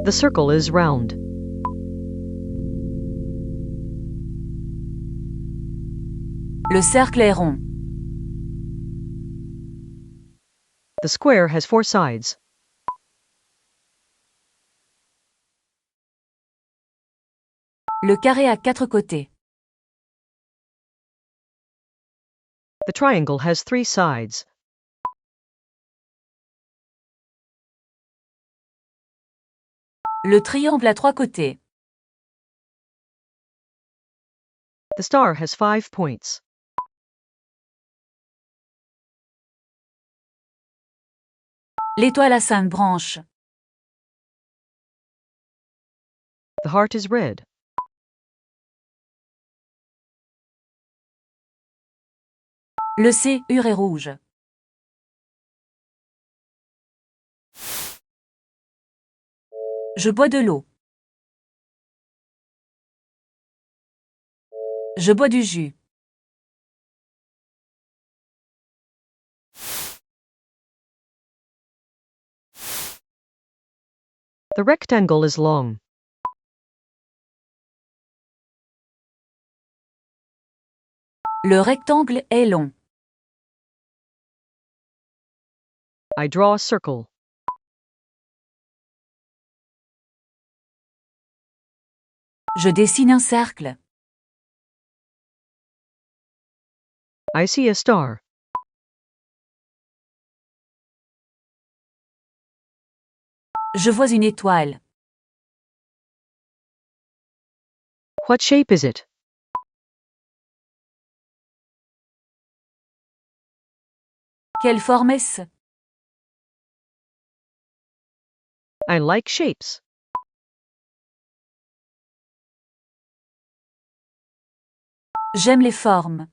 The circle is round. Le cercle est rond. The square has 4 sides. Le carré a 4 côtés. The triangle has 3 sides. Le triangle a 3 côtés. The star has 5 points. L'étoile a 5 branches. The heart is red. Le cœur est rouge. Je bois de l'eau. Je bois du jus. The rectangle is long. Le rectangle est long. I draw a circle. Je dessine un cercle. I see a star. Je vois une étoile. What shape is it? Quelle forme est-ce? I like shapes. J'aime les formes.